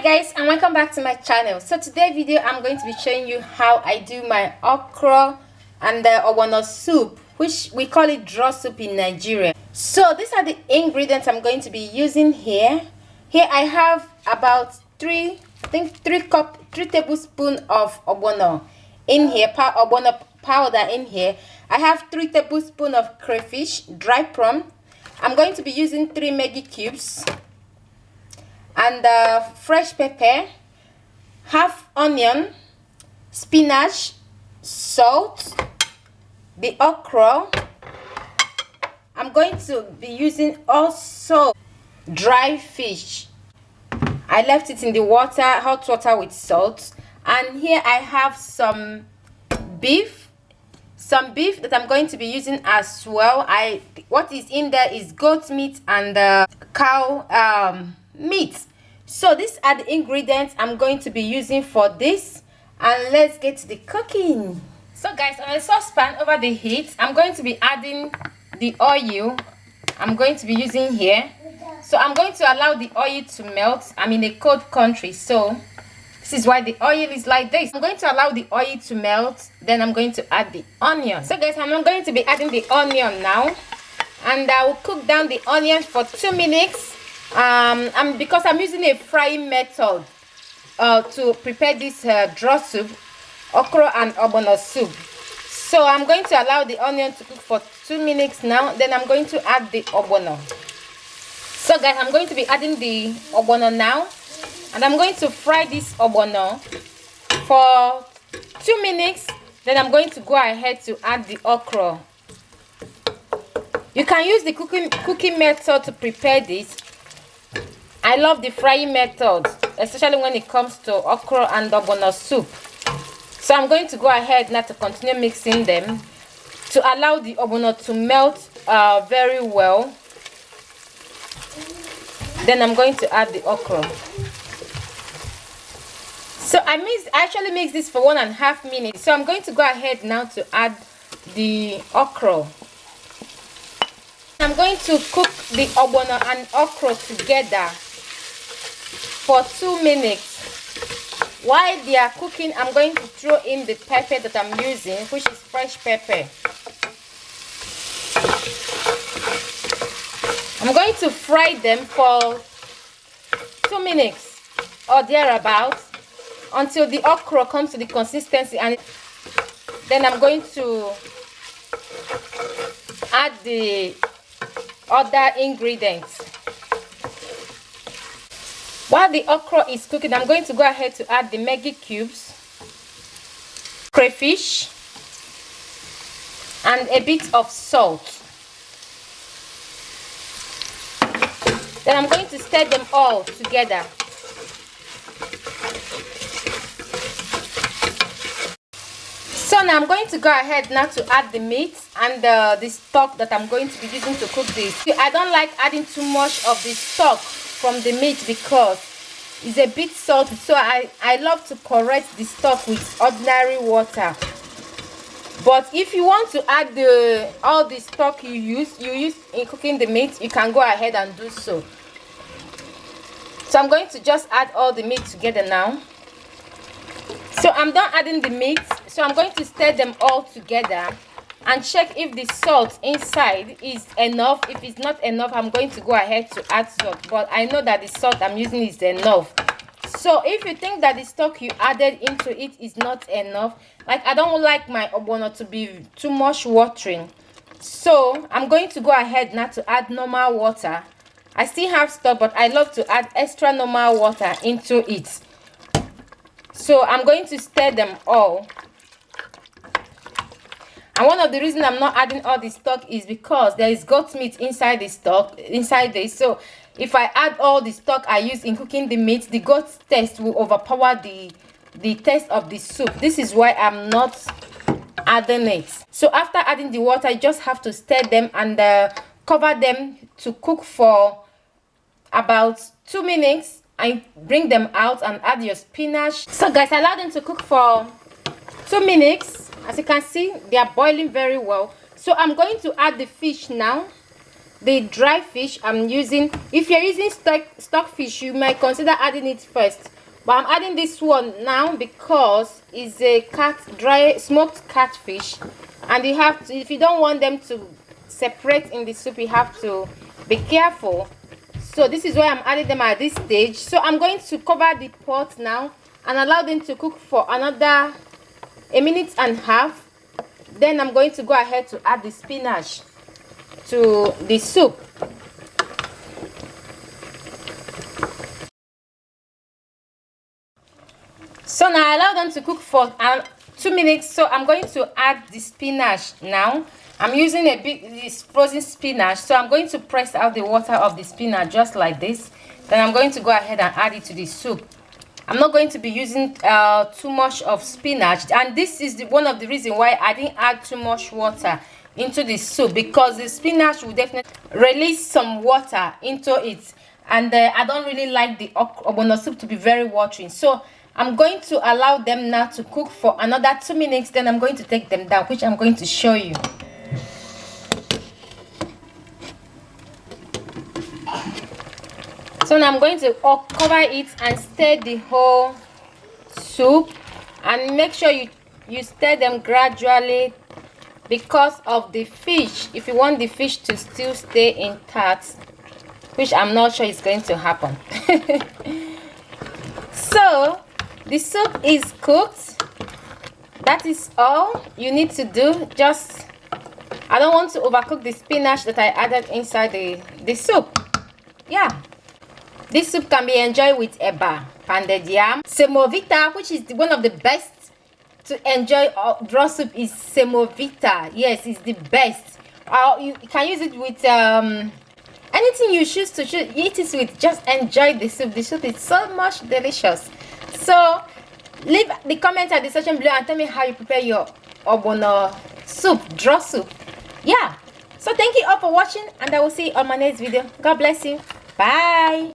Guys, and welcome back to my channel. So today video I'm going to be showing you how I do my okra and the ogbono soup, which we call it draw soup in Nigeria. So these are the ingredients I'm going to be using here. Here I have about 3 tablespoons of ogbono in here, ogbono powder in here. I have 3 tablespoons of crayfish, dry prawn. I'm going to be using 3 Maggi cubes and fresh pepper, half onion, spinach, salt, the okra. I'm going to be using also dry fish. I left it in the water, hot water with salt. And here I have some beef that I'm going to be using as well. What is in there is goat meat and cow meat. So these are the ingredients I'm going to be using for this, and let's get to the cooking. So guys, on a saucepan over the heat, I'm going to be adding the oil I'm going to be using here. So I'm going to allow the oil to melt. I'm in a cold country, so this is why the oil is like this. I'm going to allow the oil to melt, then I'm going to add the onion. So guys, I'm not going to be adding the onion now, and I will cook down the onion for 2 minutes. Because I'm using a frying method to prepare this draw soup, okra and ogbono soup. So I'm going to allow the onion to cook for 2 minutes now, then I'm going to add the ogbono. So guys, I'm going to be adding the ogbono now, and I'm going to fry this ogbono for 2 minutes, then I'm going to go ahead to add the okra. You can use the cooking method to prepare this. I love the frying method, especially when it comes to okra and ogbono soup. So I'm going to go ahead now to continue mixing them to allow the ogbono to melt very well. Then I'm going to add the okra. So I actually mixed this for 1.5 minutes. So I'm going to go ahead now to add the okra. I'm going to cook the ogbono and okra together for 2 minutes. While they are cooking, I'm going to throw in the pepper that I'm using, which is fresh pepper. I'm going to fry them for 2 minutes or thereabouts until the okra comes to the consistency, and then I'm going to add the other ingredients. While the okra is cooking, I'm going to go ahead to add the Maggi cubes, crayfish, and a bit of salt. Then I'm going to stir them all together. So now I'm going to go ahead now to add the meat and the stock that I'm going to be using to cook this. I don't like adding too much of the stock from the meat because it's a bit salty, so I love to correct the stock with ordinary water. But if you want to add all the stock you use in cooking the meat, you can go ahead and do so. So I'm going to just add all the meat together now. So I'm done adding the meat, so I'm going to stir them all together and check if the salt inside is enough. If it's not enough, I'm going to go ahead to add salt, but I know that the salt I'm using is enough. So if you think that the stock you added into it is not enough, like I don't like my ogbono to be too much watering, so I'm going to go ahead now to add normal water. I still have stock, but I love to add extra normal water into it. So I'm going to stir them all. And one of the reasons I'm not adding all the stock is because there is goat meat inside the stock, inside this. So if I add all the stock I use in cooking the meat, the goat taste will overpower the taste of the soup. This is why I'm not adding it. So after adding the water, you just have to stir them and cover them to cook for about 2 minutes. I bring them out and add your spinach. So guys, allow them to cook for 2 minutes. As you can see, they are boiling very well. So I'm going to add the fish now. the dry fish I'm using. If you're using stock fish, you might consider adding it first, but I'm adding this one now because it's a dry smoked catfish, and you have to, if you don't want them to separate in the soup, you have to be careful. So this is why I'm adding them at this stage. So I'm going to cover the pot now and allow them to cook for another 1.5 minutes. Then I'm going to go ahead to add the spinach to the soup. So now I allow them to cook for 2 minutes. So I'm going to add the spinach now. I'm using this frozen spinach, so I'm going to press out the water of the spinach just like this. Then I'm going to go ahead and add it to the soup. I'm not going to be using too much of spinach, and this is one of the reasons why I didn't add too much water into the soup, because the spinach will definitely release some water into it, and I don't really like the ogbono soup to be very watery. So I'm going to allow them now to cook for another 2 minutes. Then I'm going to take them down, which I'm going to show you. So now I'm going to cover it and stir the whole soup, and make sure you stir them gradually because of the fish. If you want the fish to still stay intact, which I'm not sure is going to happen. So the soup is cooked. That is all you need to do. Just, I don't want to overcook the spinach that I added inside the soup. Yeah. This soup can be enjoyed with eba, pounded yam, semovita, which is one of the best to enjoy draw soup is semovita. Yes, it's the best. You can use it with anything you choose to eat it with. Just enjoy the soup. The soup is so much delicious. So leave the comment at the section below and tell me how you prepare your ogbono soup, draw soup. Yeah. So thank you all for watching, and I will see you on my next video. God bless you. Bye.